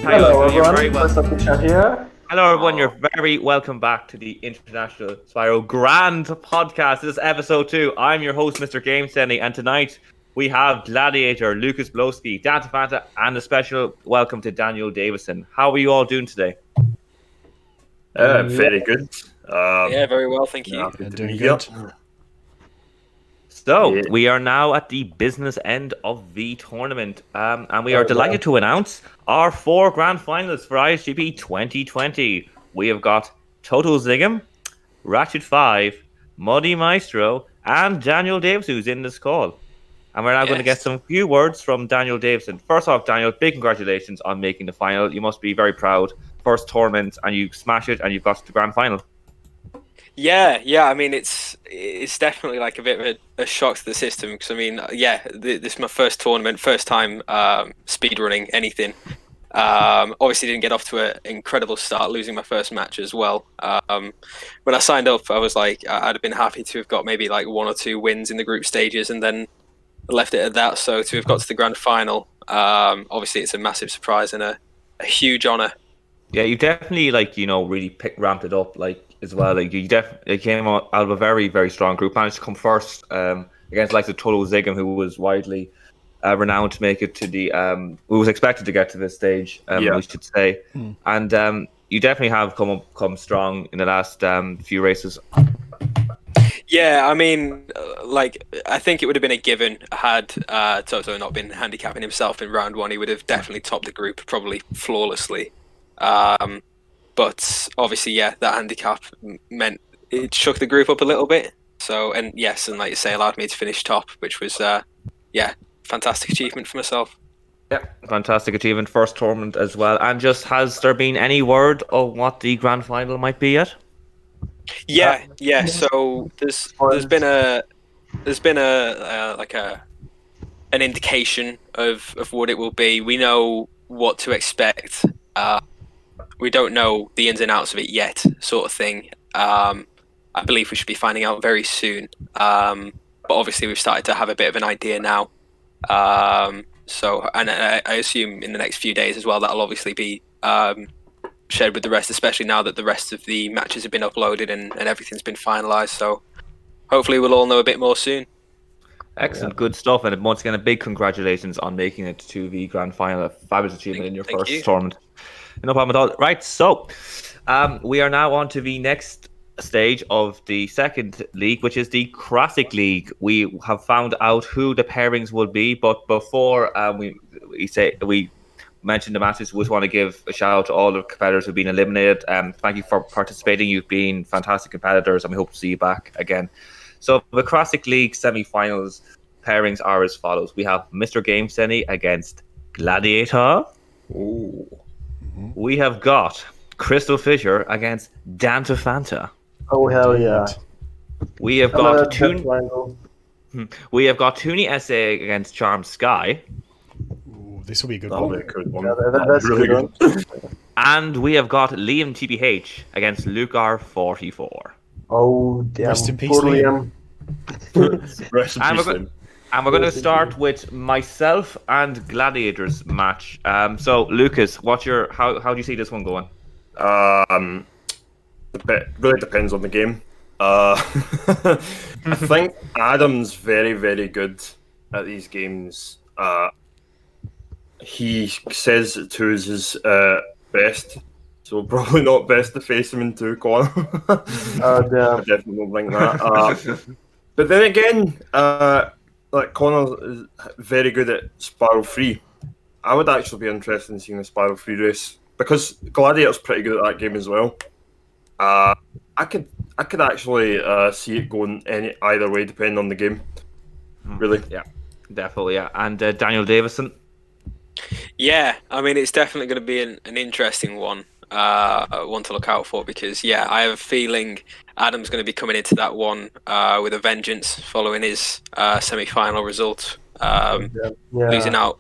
How you Hello doing? You're very everyone, first up the chat here. Hello everyone, you're very welcome back to the International Spyro Grand Podcast. This is episode 2. I'm your host, Mr. Game Stanley, and tonight we have Gladiator, Lucas Blowski, Dante Fanta, and a special welcome to Daniel Davison. How are you all doing today? Very good. Yeah, very well, thank you. Happy to doing be good. here. So, Yeah. we are now at the business end of the tournament, and we are delighted to announce our 4 grand finalists for Isgp 2020. We have got Total Zigam, Ratchet 5, Muddy Maestro, and Daniel Davison, who's in this call. And we're now going to get some few words from Daniel Davison. First off, Daniel, big congratulations on making the final. You must be very proud. First tournament, and you smash it, and you've got to the grand final. Yeah. I mean, it's definitely like a bit of a shock to the system because I mean, this is my first tournament, first time speedrunning anything. Obviously, didn't get off to an incredible start, losing my first match as well. When I signed up, I was like, I'd have been happy to have got maybe like 1 or 2 wins in the group stages, and then left it at that. So to have got to the grand final, obviously, it's a massive surprise and a huge honor. Yeah, you definitely really ramped it up as well. Like you definitely came out of a very, very strong group. Managed to come first against the Total Zigam, who was widely renowned to make it to the who was expected to get to this stage. We should say, and you definitely have come strong in the last few races. Yeah, I mean, I think it would have been a given had Toto not been handicapping himself in round 1. He would have definitely topped the group, probably flawlessly. But obviously, that handicap meant it shook the group up a little bit. So, and like you say, allowed me to finish top, which was, fantastic achievement for myself. Yeah, fantastic achievement, first tournament as well. And just, has there been any word of what the grand final might be yet? Yeah. So there's been an indication of what it will be. We know what to expect. We don't know the ins and outs of it yet, sort of thing. I believe we should be finding out very soon. But obviously, we've started to have a bit of an idea now. So, and I assume in the next few days as well, that'll obviously be shared with the rest, especially now that the rest of the matches have been uploaded and everything's been finalised. So, hopefully, we'll all know a bit more soon. Excellent, good stuff, and once again, a big congratulations on making it to the grand final. A fabulous achievement in your first tournament. No problem at all. Right, so we are now on to the next stage of the second league, which is the Classic League. We have found out who the pairings will be, but before we mention the matches, we just want to give a shout out to all the competitors who've been eliminated. Thank you for participating. You've been fantastic competitors, and we hope to see you back again. So the Classic League semi-finals pairings are as follows. We have Mr. Game Stenny against Gladiator. Ooh. We have got Crystal Fisher against Dante Fanta. Oh hell yeah! We have got Toonie SA against Charmed Sky. Ooh, this will be a good That'll one. be a good one. Yeah, that's really good. And we have got Liam TBH against Luke R44. Oh damn! Rest in peace, Totally, Liam. Rest in And peace, we're Liam. And we're going to start with myself and Gladiator's match. So Lucas, how do you see this one going? Really depends on the game. I think Adam's very, very good at these games. He says that 2 is his best, so probably not best to face him in 2 corner. Oh damn! I definitely don't think that. But then again, Connor is very good at Spyro 3. I would actually be interested in seeing a Spyro 3 race because Gladiator's pretty good at that game as well. I could actually see it going either way depending on the game. Really, Yeah, definitely. Yeah, and Daniel Davison. Yeah, I mean, it's definitely going to be an interesting one to look out for because, I have a feeling Adam's going to be coming into that one with a vengeance following his semi-final result, losing out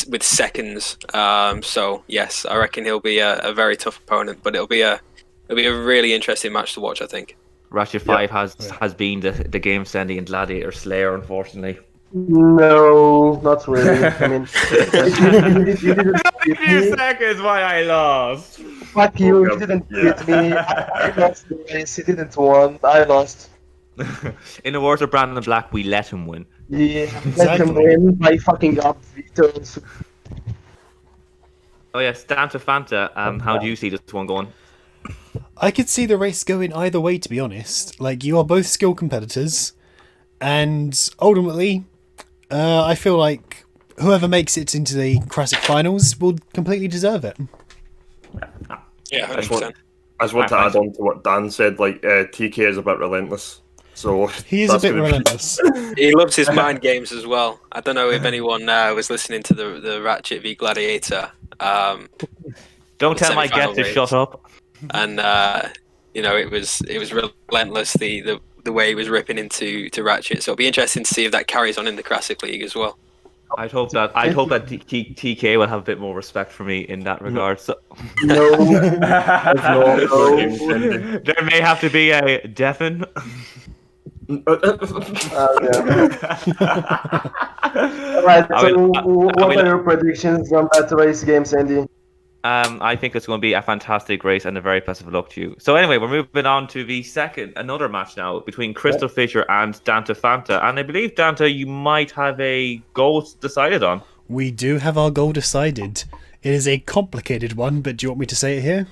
with seconds. So, yes, I reckon he'll be a very tough opponent, but it'll be a really interesting match to watch, I think. Ratchet 5 has been the game sending and Gladiator Slayer, unfortunately. No, not really. I mean, you did beat 2 me. seconds why I lost. Fuck you, Okay, you didn't yeah. beat me. I lost the race, he didn't win. I lost. In the words of Brandon Black, we let him win. Yeah, let him Exactly. win by fucking up Vito's. Oh yes, Danta Fanta. How do you see this one going? I could see the race going either way, to be honest. Like, you are both skilled competitors, and ultimately, I feel like whoever makes it into the classic finals will completely deserve it. Yeah, I just 100%. want, I just want to add on to what Dan said. Like TK is a bit relentless, so He is a that's bit gonna be- relentless. He loves his mind games as well. I don't know if anyone was listening to the Ratchet v Gladiator. Don't tell my semi-final guest to race. shut up. And it was relentless the way he was ripping into Ratchet. So it'll be interesting to see if that carries on in the Classic League as well. I'd hope that TK will have a bit more respect for me in that regard. So No, no game pending. there may have to be a deafen. yeah. Alright, so what are your predictions on that race game, Sandy? I think it's going to be a fantastic race and a very best of luck to you. So anyway, we're moving on to another match now between Crystal Fisher and Danta Fanta. And I believe, Danta, you might have a goal decided on. We do have our goal decided. It is a complicated one, but do you want me to say it here?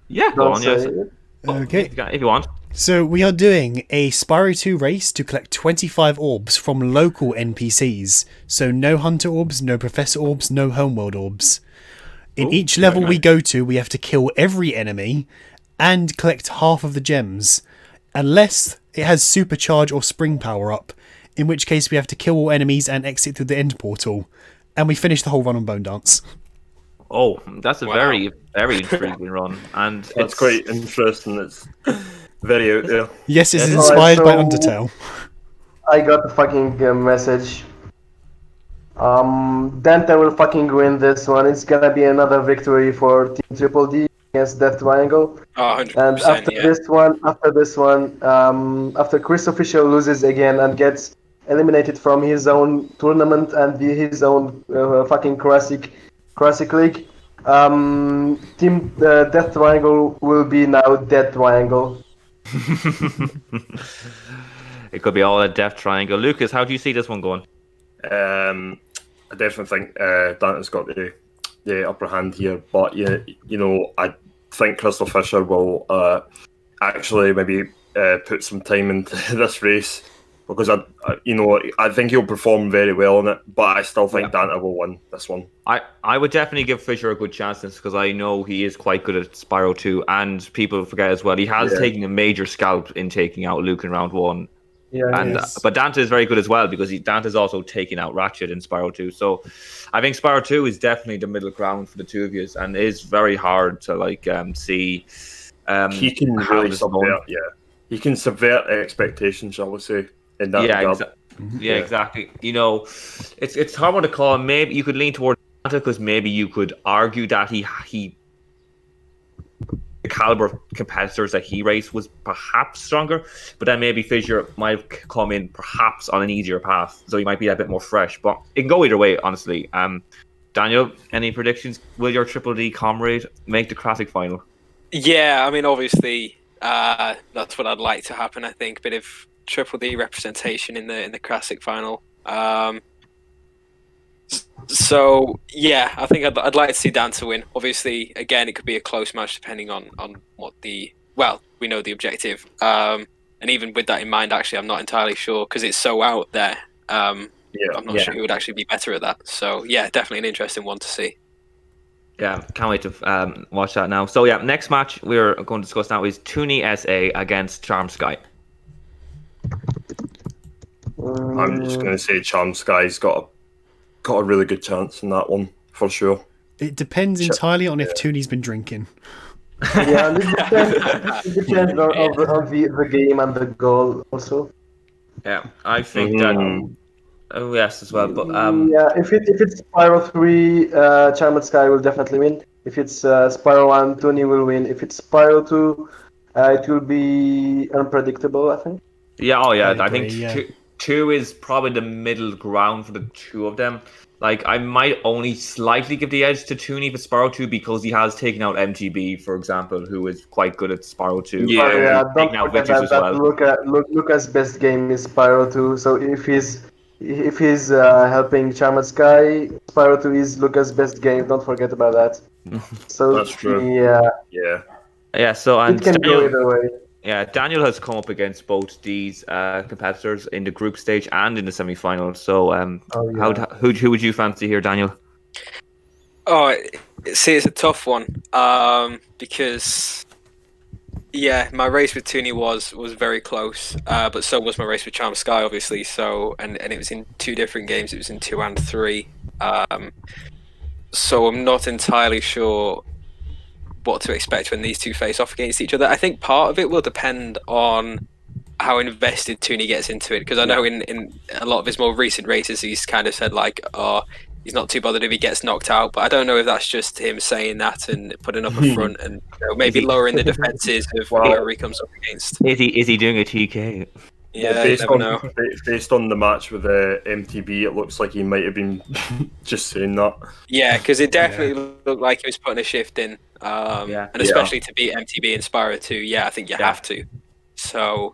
Yeah, go Don't on, say yes. it. Okay. If you want. So we are doing a Spyro 2 race to collect 25 orbs from local NPCs. So no Hunter orbs, no Professor orbs, no Homeworld orbs. In each level we go to, we have to kill every enemy and collect half of the gems. Unless it has supercharge or spring power up, in which case we have to kill all enemies and exit through the end portal. And we finish the whole run on Bone Dance. Oh, that's a Wow. very, very intriguing run. And It's quite interesting. It's very out there. Yes, it's Yes. inspired by Alright, so- Undertale. I got a fucking message. Dante will fucking win this one. It's gonna be another victory for Team Triple D against Death Triangle. Oh, 100%. And after Yeah. this one, after Chris Official loses again and gets eliminated from his own tournament and his own fucking classic league, Team Death Triangle will be now Dead Triangle. it could be all a death triangle. Lucas, how do you see this one going? I definitely think Dante's got the upper hand here, but I think Crystal Fisher will actually maybe put some time into this race because I think he'll perform very well in it, but I still think Dante will win this one. I would definitely give Fisher a good chance because I know he is quite good at Spyro 2, and people forget as well he has taken a major scalp in taking out Luke in round 1. Yeah, But Dante is very good as well because Dante's also taking out Ratchet in Spyro 2. So I think Spyro 2 is definitely the middle ground for the two of you, and it is very hard to see. He can how really this is going. subvert, he can subvert expectations, shall we say, in that regard. Exactly. It's hard one to call. Maybe you could lean towards Dante because maybe you could argue that he the caliber of competitors that he raced was perhaps stronger, but then maybe Fisher might have come in perhaps on an easier path, so he might be a bit more fresh. But it can go either way, honestly. Daniel, any predictions? Will your Triple D comrade make the classic final? Yeah, I mean, obviously, that's what I'd like to happen. I think, but if Triple D representation in the classic final. So yeah, I think I'd like to see Dan to win. Obviously, again, it could be a close match depending on what we know the objective. And even with that in mind, actually, I'm not entirely sure because it's so out there. I'm not sure who would actually be better at that. So yeah, definitely an interesting one to see. Yeah, can't wait to watch that now. So yeah, next match we're going to discuss now is Toonie SA against Charm Sky. I'm just going to say Charm Sky's got a really good chance in that one for sure. It depends entirely on if Toonie's been drinking. Yeah, and it depends on the game and the goal also. Yeah, I think that. Oh yes, as well. But yeah, if it's Spyro 3, Charmed Sky will definitely win. If it's Spyro 1, Tony will win. If it's Spyro 2, it will be unpredictable, I think. Yeah, I I think agree, two is probably the middle ground for the two of them. Like, I might only slightly give the edge to Tooney for Spyro 2 because he has taken out MTB, for example, who is quite good at Spyro 2. Yeah. Oh yeah, don't Taking out forget Witches as that well. Lucas' best game is Spyro 2. So if he's helping Charmed Sky, Spyro 2 is Lucas' best game. Don't forget about that. So That's true. yeah, Yeah. Yeah, so and it can go Daniel, either way. yeah, Daniel has come up against both these competitors in the group stage and in the semi-finals. So, Oh, yeah. who would you fancy here, Daniel? Oh, see, it's a tough one. Because yeah, my race with Tooney was very close. But so was my race with Charm Sky, obviously. So and it was in 2 different games. It was in 2 and 3. So I'm not entirely sure what to expect when these two face off against each other. I think part of it will depend on how invested Tooney gets into it, because I know in a lot of his more recent races he's kind of said like, oh, he's not too bothered if he gets knocked out, but I don't know if that's just him saying that and putting up a front and maybe lowering the defenses of whoever he comes up against. Is he doing a TK? Yeah, based you never on know. based on the match with the MTB, it looks like he might have been just saying that. Yeah, because it definitely looked like he was putting a shift in, Yeah. and especially to beat MTB and Spyro 2. Yeah, I think you have to. So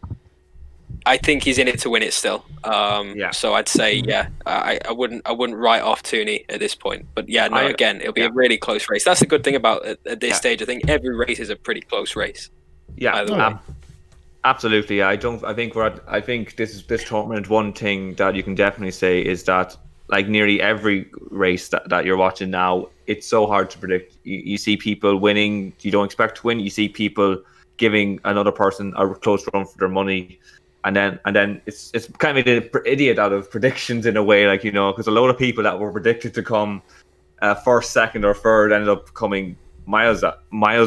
I think he's in it to win it still. So I'd say I wouldn't write off Tooney at this point. But yeah, no, again, it'll be a really close race. That's the good thing about at this stage. I think every race is a pretty close race. Yeah, absolutely. I think this tournament. One thing that you can definitely say is that like nearly every race that you're watching now, it's so hard to predict. You see people winning you don't expect to win. You see people giving another person a close run for their money. And then it's kind of an idiot out of predictions in a way, like, you know, because a lot of people that were predicted to come first, second, or third ended up coming miles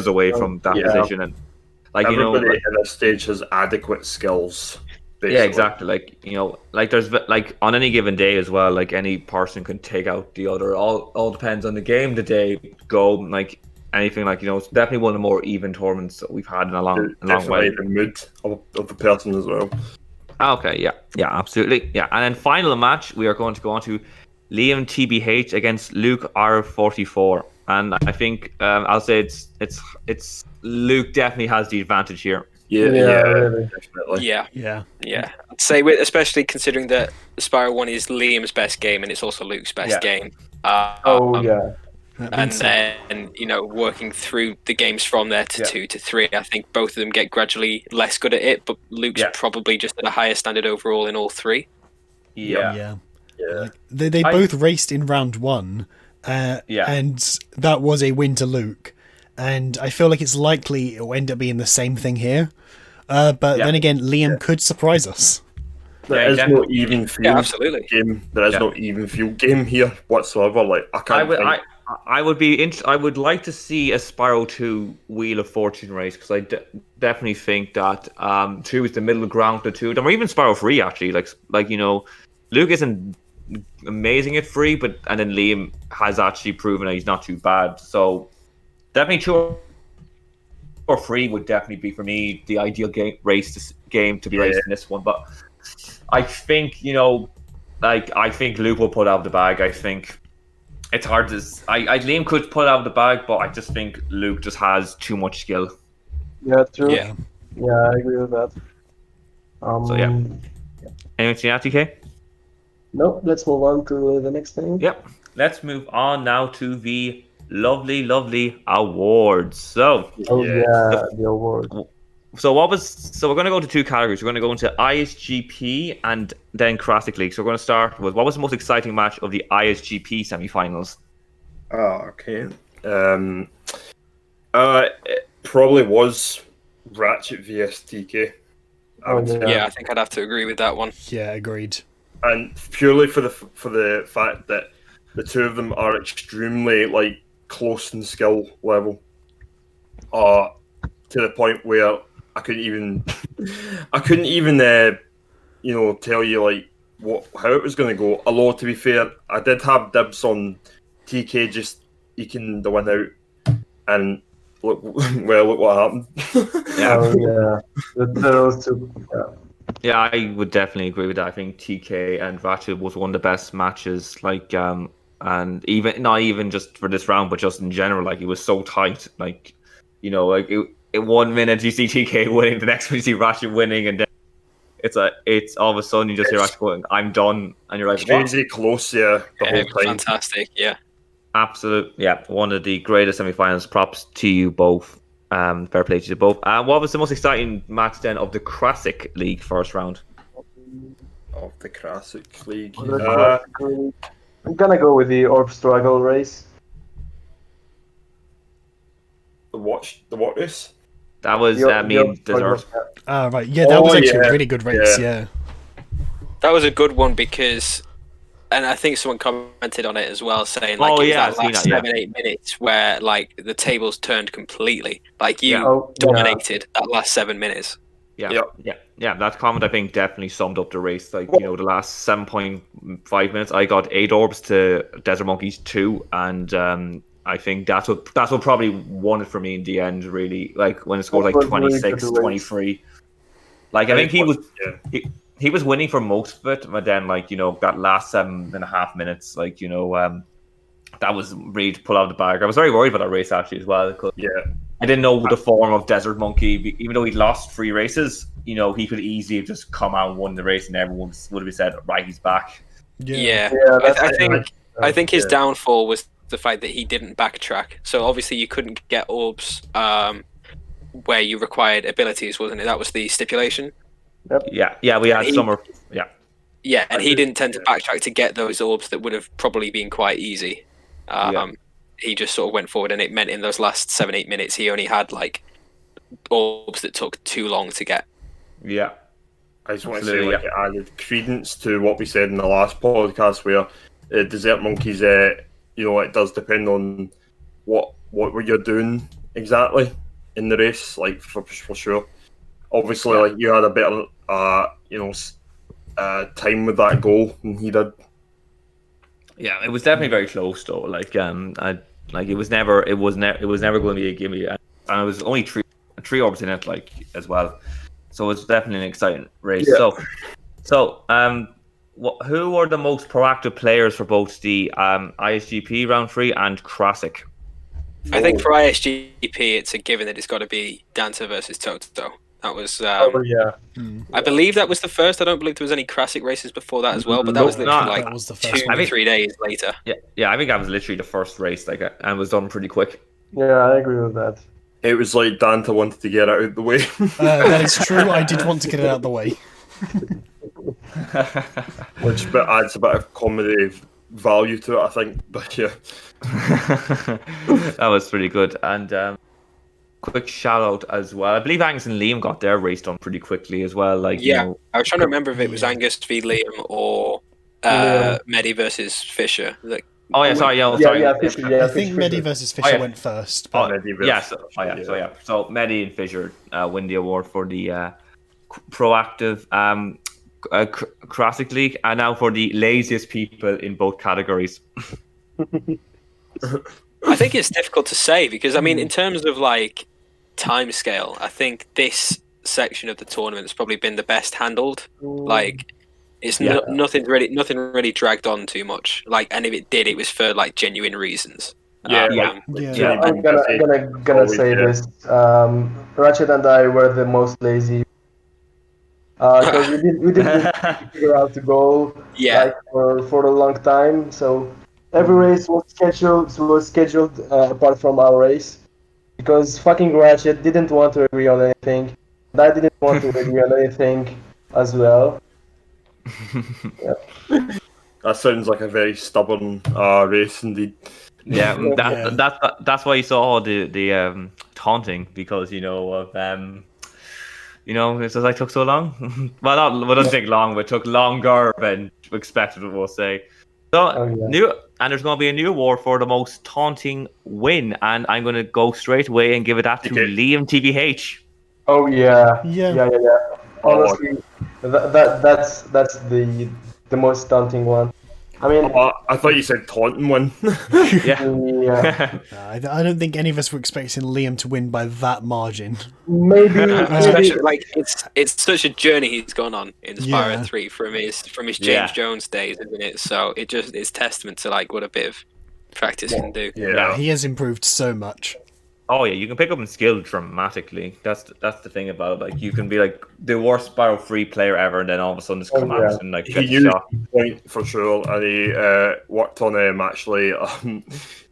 away from that position, and like everybody in this stage has adequate skills. Basically. Yeah, exactly. Like, you know, like there's like on any given day as well, like any person can take out the other. All depends on the game, the day go, like anything. Like, you know, it's definitely one of the more even tournaments that we've had in a long way. The mood of the person as well. Okay, yeah, absolutely, yeah. And then final match, we are going to go on to Liam TBH against Luke R44, and I think I'll say it's Luke definitely has the advantage here. Yeah, really. Definitely. Yeah. I'd say, especially considering that Spyro 1 is Liam's best game and it's also Luke's best game. And then, you know, working through the games from there to 2 to 3, I think both of them get gradually less good at it, but Luke's probably just at a higher standard overall in all 3. Yeah. Like, they both raced in round 1, and that was a win to Luke. And I feel like it's likely it will end up being the same thing here. But then again, Liam could surprise us. There is no even field absolutely. game. There is no even field game here whatsoever. Like I would like to see a Spyro 2 Wheel of Fortune race, because I definitely think that 2 is the middle ground for the two of them, or even Spyro 3 actually. Like you know, Luke isn't amazing at 3, and then Liam has actually proven that he's not too bad. So definitely 2 or 3 would definitely be for me the ideal game to be raced in this one. But I think, you know, like I think Luke will put out of the bag. I think it's hard to. Liam could put out of the bag, but I just think Luke just has too much skill. Yeah, true. Yeah, I agree with that. So yeah. Anything to add, TK? No, let's move on to the next thing. Yep. Let's move on now to the lovely awards. So the award. So we're going to go into 2 categories. We're going to go into ISGP and then Classic League. So we're going to start with what was the most exciting match of the ISGP semi-finals? Oh, okay. It probably was Ratchet vs TK. I think I'd have to agree with that one. Yeah, agreed. And purely for the fact that the two of them are extremely like close in skill level, to the point where I couldn't even you know, tell you like how it was going to go. Although to be fair, I did have dibs on TK just eking the win out, and look what happened. Those two. Yeah, I would definitely agree with that. I think TK and Ratchet was one of the best matches. Like, and even not even just for this round, but just in general, like it was so tight. Like, you know, like in 1 minute you see TK winning, the next one you see Ratchet winning, and then it's all of a sudden you just hear Ratchet going, "I'm done," and you're like, crazy what? close, the whole time. Fantastic, yeah. Absolute, yeah, one of the greatest semi-finals. Props to you both. Fair play to you both. What was the most exciting match then of the Classic League first round? Of the Classic League. I'm gonna go with the Orb Struggle race. The what race? That was me and Desert. Right, yeah, that was actually a really good race, yeah. That was a good one because, and I think someone commented on it as well, saying like it was that last 7-8 minutes where like the tables turned completely. Like you dominated that last 7 minutes. Yeah. That comment I think definitely summed up the race. Like, you know, the last 7.5 minutes, I got 8 orbs to Desert Monkeys 2, and I think that's what probably won it for me in the end. Really, like when it scored like 26, 23. Like I think he was winning for most of it, but then like, you know, that last 7.5 minutes, like, you know, that was really to pull out of the bag. I was very worried about that race actually as well, because I didn't know the form of Desert Monkey. Even though he lost 3 races, you know, he could easily have just come out and won the race, and everyone would have said, "Right, he's back." I think his downfall was the fact that he didn't backtrack. So obviously you couldn't get orbs where you required abilities, wasn't it? That was the stipulation. Yeah, we had summer. Yeah, and he didn't tend to backtrack to get those orbs that would have probably been quite easy. He just sort of went forward, and it meant in those last 7-8 minutes he only had like orbs that took too long to get. Yeah. I just want to say, it added credence to what we said in the last podcast, where Desert Monkeys, you know, it does depend on what you're doing exactly in the race, like for sure. Obviously, like you had a bit of, time with that goal than he did. Yeah, it was definitely very close though. Like, it was never going to be a gimme, and it was only three orbs in it, like as well. So it's definitely an exciting race. Yeah. So, who are the most proactive players for both the ISGP round 3 and Classic? I think for ISGP, it's a given that it's got to be Danta versus Toto. That was. I believe that was the first. I don't believe there was any Classic races before that as well, but that was literally that was the first 2-3 days later. Yeah, I think that was literally the first race, like, and was done pretty quick. Yeah, I agree with that. It was like Danta wanted to get it out of the way. That is true. I did want to get it out of the way. Which adds a bit of comedy value to it, I think. But yeah. That was pretty good. And quick shout out as well. I believe Angus and Liam got their race done pretty quickly as well. Like, yeah, you know, I was trying to remember if it was Angus v Liam or Medi versus Fisher. Like, sorry. Fisher, I think Medi versus Fisher went first. But... So Medi and Fisher win the award for the proactive Classic League, and now for the laziest people in both categories. I think it's difficult to say because, I mean, in terms of like time scale, I think this section of the tournament has probably been the best handled. Like, it's nothing really dragged on too much. Like, and if it did, it was for like genuine reasons. I'm gonna say this. Ratchet and I were the most lazy. Because we didn't figure out the goal like, for a long time. So every race was scheduled apart from our race. Because fucking Ratchet didn't want to agree on anything. And I didn't want to agree on anything as well. That sounds like a very stubborn race indeed. Yeah, that's why you saw all the taunting, because it says I took so long. Well, it doesn't take long, but it took longer than expected, we'll say. So there's going to be a new award for the most taunting win, and I'm going to go straight away and give it that to Liam TBH. Oh yeah. Honestly, that's the most taunting one. I mean, I thought you said taunting one. Yeah. yeah, I don't think any of us were expecting Liam to win by that margin. maybe. Especially like it's such a journey he's gone on in Spyro Yeah. 3 from his James Yeah. Jones days, isn't it? So it's testament to like what a bit of practice can do. Yeah. He has improved so much. Oh yeah, you can pick up in skill dramatically. That's the thing about it. Like you can be like the worst Spyro 3 player ever, and then all of a sudden just come out and like He get the used shot. point for sure, and he worked on actually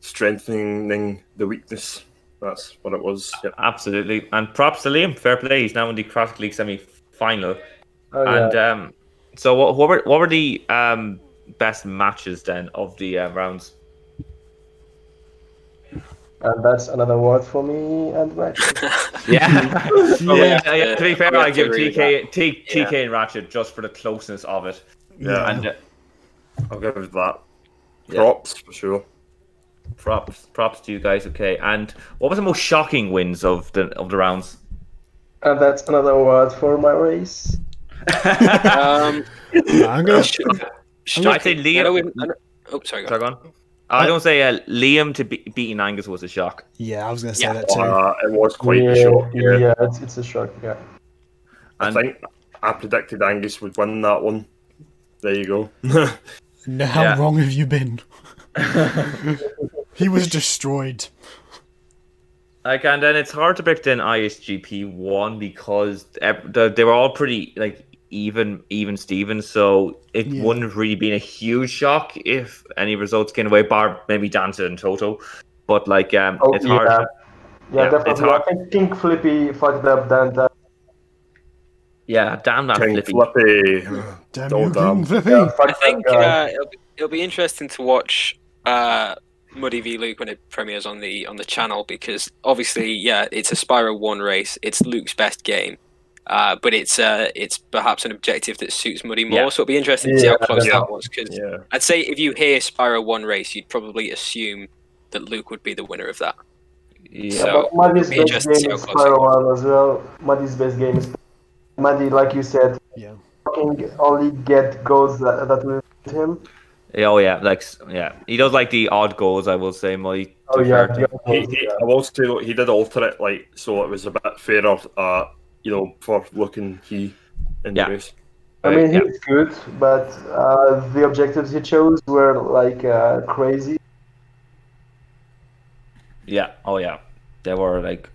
strengthening the weakness. That's what it was. Yep. Absolutely, and props to Liam. Fair play. He's now in the Classic League semi-final. Oh, yeah. And so what were the best matches then of the rounds? And that's another word for me and Ratchet. Yeah. Yeah. To be fair, we have I to give agree with TK and Ratchet just for the closeness of it. Yeah. And I'll give it that. Props for sure. props to you guys. Okay. And what was the most shocking wins of the rounds? And that's another word for my race. I'm gonna. I'd say Liam. Oh, sorry. Go Sorry, on. go on. I don't say Liam to beating Angus was a shock. Yeah, I was gonna say Yeah. that too. It was quite Yeah, a shock. Yeah. it's a shock. Yeah. I And- think I predicted Angus would win that one. There you go. No, how Yeah. wrong have you been? He was destroyed. Like, and then it's hard to predict in ISGP 1 because they were all pretty like even Stevens, so it Yeah. wouldn't have really been a huge shock if any results came away, bar maybe Dancer and Toto. But like, it's hard. Yeah, Yeah, it's definitely. hard. I think King Flippy fucked up Dan. Yeah, damn that King Flippy. Flippy. Damn Oh, you, damn. King Flippy. I think it'll be interesting to watch Muddy v Luke when it premieres on the channel, because obviously, yeah, it's a Spyro 1 race. It's Luke's best game, but it's perhaps an objective that suits Muddy more. Yeah. So it'll be interesting to see how close Yeah. that was. Because Yeah. I'd say if you hear Spyro 1 race, you'd probably assume that Luke would be the winner of that. Yeah, So- But Muddy's it'll be best interesting to see game how is close it Spyro 1 as well. Muddy's best game is Muddy, like you said. Yeah. Fucking only get goals that will beat him. oh yeah, like yeah, he does like the odd goals. I will say, Muddy. Oh yeah, to- I will say though, he did alter it, like, so it was a bit fairer, for looking in Yeah. the race. I mean, yeah. he's good, but the objectives he chose were like crazy. Yeah. Oh yeah, they were like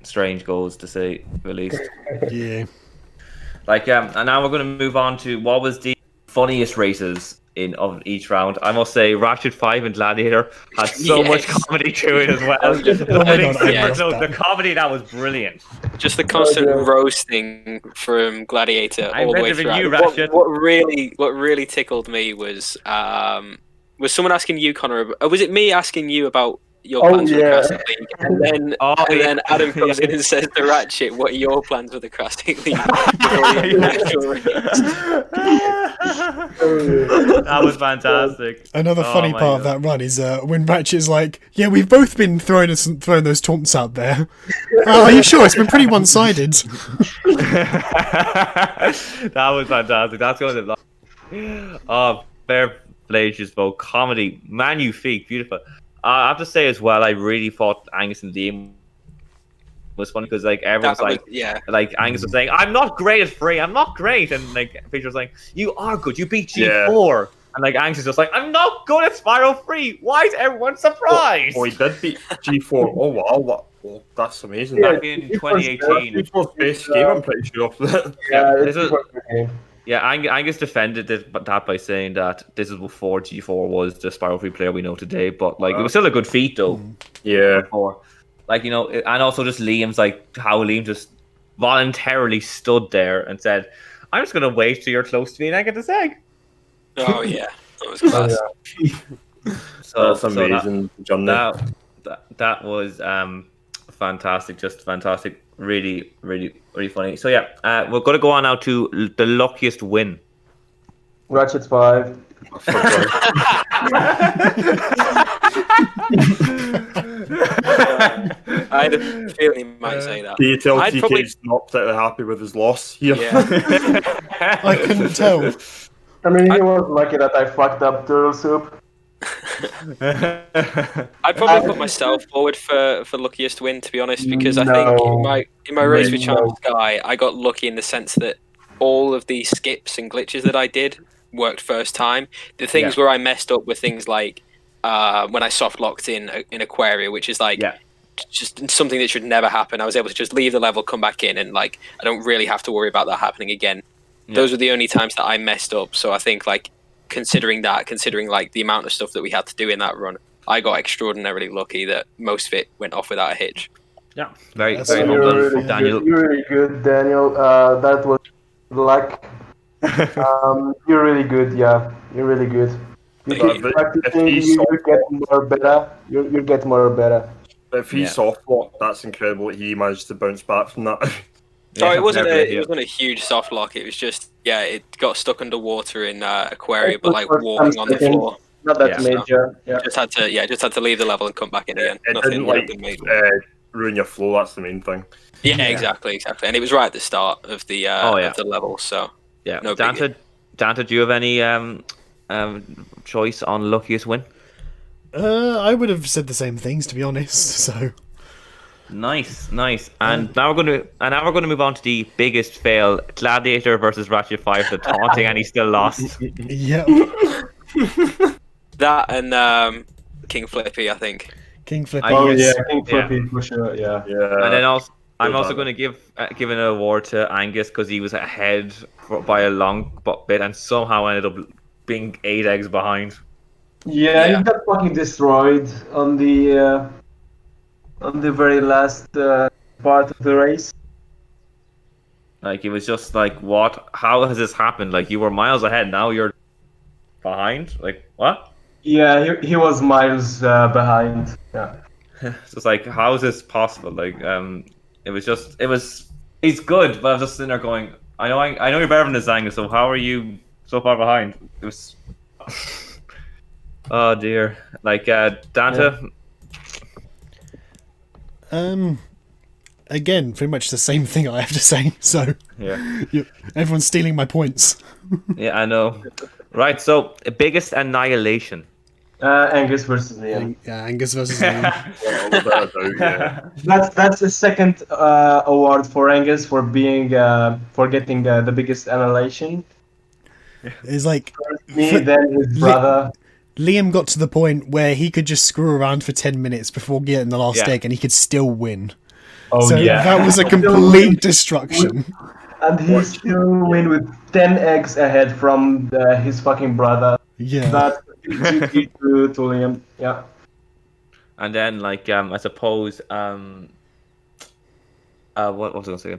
strange goals to say the least. Yeah. Like and now we're going to move on to what was the funniest races of each round. I must say, Ratchet 5 and Gladiator had so Yes. much comedy to it as well. Oh my God, I Yeah. missed that. The comedy that was brilliant. Just the constant yeah. roasting from Gladiator I'm all the way better than through. you, Ratchet. What really tickled me was someone asking you, Connor, or was it me asking you about your Oh, plans for the yeah. Classic League? And then then Adam comes in and says to Ratchet, "What are your plans for the Classic League?" That was fantastic. Another Oh funny my part of God. that run is when Ratchet's like, "Yeah, we've both been throwing those taunts out there. Are you sure? It's been pretty one-sided." That was fantastic. That's going to fair play, just both comedy, magnifique, beautiful. I have to say as well, I really thought Angus and Liam was funny because like everyone's like Angus was saying, "I'm not great at free, I'm not great," and like Peter was like, "You are good, you beat G4," and like Angus is just like, "I'm not good at Spyro 3. Why is everyone surprised?" Oh, he did beat G4. Oh wow, that's amazing. Yeah. Back in 2018. G4's best game, I'm pretty sure. Yeah, it's this is- a good game. Yeah, Angus defended that by saying that this is before G4 was the Spyro 3 player we know today, but like it was still a good feat though. Yeah. Before. Like, you know, and also just Liam's like how Liam just voluntarily stood there and said, "I'm just gonna wait till you're close to me and I get this egg." Oh yeah, that was class. So That's amazing, John. That was fantastic, just fantastic, really, really, really funny. So yeah, we're gonna go on now to the luckiest win. Ratchet 5. I had a feeling he might say that. Can you tell I'd TK's probably- not particularly happy with his loss here? Yeah. I couldn't tell. I mean, he was lucky that I fucked up turtle soup. I'd probably put myself forward for luckiest win, to be honest, because I think in my race with Charmed Sky, I got lucky in the sense that all of the skips and glitches that I did worked first time. The things where I messed up were things like when I soft locked in Aquaria, which is like just something that should never happen. I was able to just leave the level, come back in, and like I don't really have to worry about that happening again. Those were the only times that I messed up. So I think like considering like the amount of stuff that we had to do in that run, I got extraordinarily lucky that most of it went off without a hitch. Yeah, very You're well really done, Daniel. Good. You're really good, Daniel. That was luck. You're really good. Yeah, you're really good. You keep practicing. You get more better. You get more better. But if he soft locked, that's incredible. He managed to bounce back from that. It wasn't a huge soft lock. It was just it got stuck underwater in Aquaria, but like walking on the floor. Not that major. Yeah. Just had to leave the level and come back in again. It didn't ruin your flow. That's the main thing. Yeah, exactly. And it was right at the start of the of the level. So no biggie. Dante, do you have any choice on luckiest win? I would have said the same things, to be honest. So nice. And now we're going to move on to the biggest fail: Gladiator versus Ratchet 5, the taunting, and he still lost. Yeah. That and King Flippy, I think. King Flippy. King Flippy for sure. Yeah. And then I'm also going to give an award to Angus because he was ahead by a long bit and somehow ended up being 8 eggs behind. Yeah, he got fucking destroyed on the very last part of the race. Like, it was just like, what? How has this happened? Like, you were miles ahead, now you're behind? Like, what? Yeah, he was miles behind. Yeah. It's just like, how is this possible? Like, he's good, but I'm just sitting there going, I know you're better than this, Angus, so how are you so far behind? It was... Oh dear. Like, Dante? Again, pretty much the same thing I have to say. So everyone's stealing my points. Yeah, I know. Right, so biggest annihilation. Angus versus Liam. Yeah, Angus versus Liam. That's the second award for Angus for being for getting the biggest annihilation. It's like Me, then his brother. Liam got to the point where he could just screw around for 10 minutes before getting the last egg, and he could still win. Oh, so that was a complete destruction. And he still win with 10 eggs ahead from his fucking brother. Yeah. That's GG to Liam. Yeah. And then, like, I suppose, what was I going to say?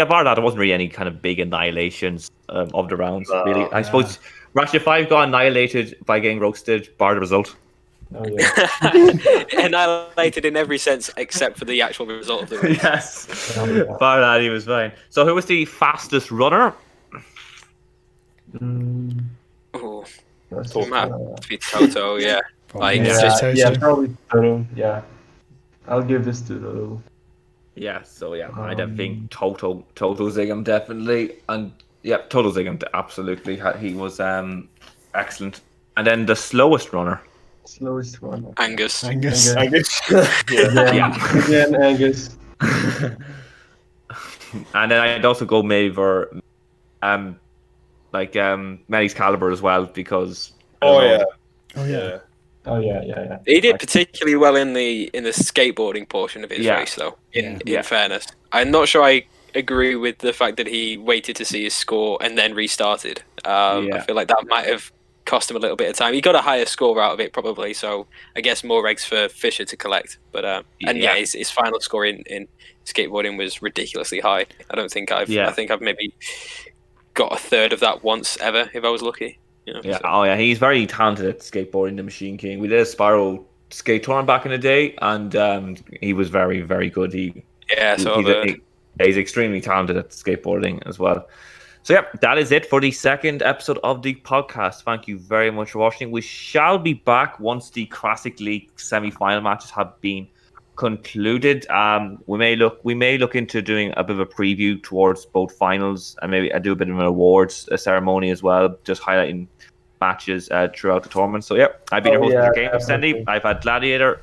Bar that, there wasn't really any kind of big annihilations of the rounds, really. I suppose Ratchet 5 got annihilated by getting roasted, bar the result. Oh, yeah. Annihilated in every sense except for the actual result of the race. Yes. Bar that, he was fine. So who was the fastest runner? Oh, it might have to be Toto, yeah. Probably, probably Toto. Yeah. I'll give this to Toto. Yeah, so I don't think Toto Zigam definitely, and Toto Zigam absolutely. He was excellent. And then the slowest runner. Slowest runner. Angus. Again, Angus. And then I'd also go maybe for Melly's Caliber as well, because He did particularly well in the skateboarding portion of his race, though. In fairness, I'm not sure I agree with the fact that he waited to see his score and then restarted. I feel like that might have cost him a little bit of time. He got a higher score out of it, probably. So I guess more eggs for Fisher to collect. But his final score in skateboarding was ridiculously high. I think I've maybe got a third of that once ever if I was lucky. He's very talented at skateboarding, the Machine King. We did a Spyro skate tournament back in the day, and he was very, very good. He's extremely talented at skateboarding as well. So that is it for the second episode of the podcast. Thank you very much for watching. We shall be back once the Classic League semi-final matches have been concluded. We may look into doing a bit of a preview towards both finals, and maybe I do a bit of an awards ceremony as well, just highlighting matches throughout the tournament. So yeah, I've been your host, Mr. Game Sandy. I've had Gladiator,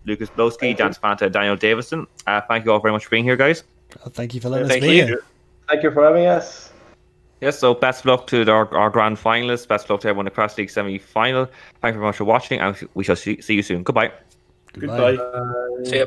Lucas Blowski, Jan Spanta, Daniel Davison. Thank you all very much for being here, guys. Thank you for letting us be here. Thank you for having us. Yes, so best of luck to our grand finalists. Best of luck to everyone in the Crash League semi-final. Thank you very much for watching, and we shall see you soon. Goodbye. Goodbye. See ya.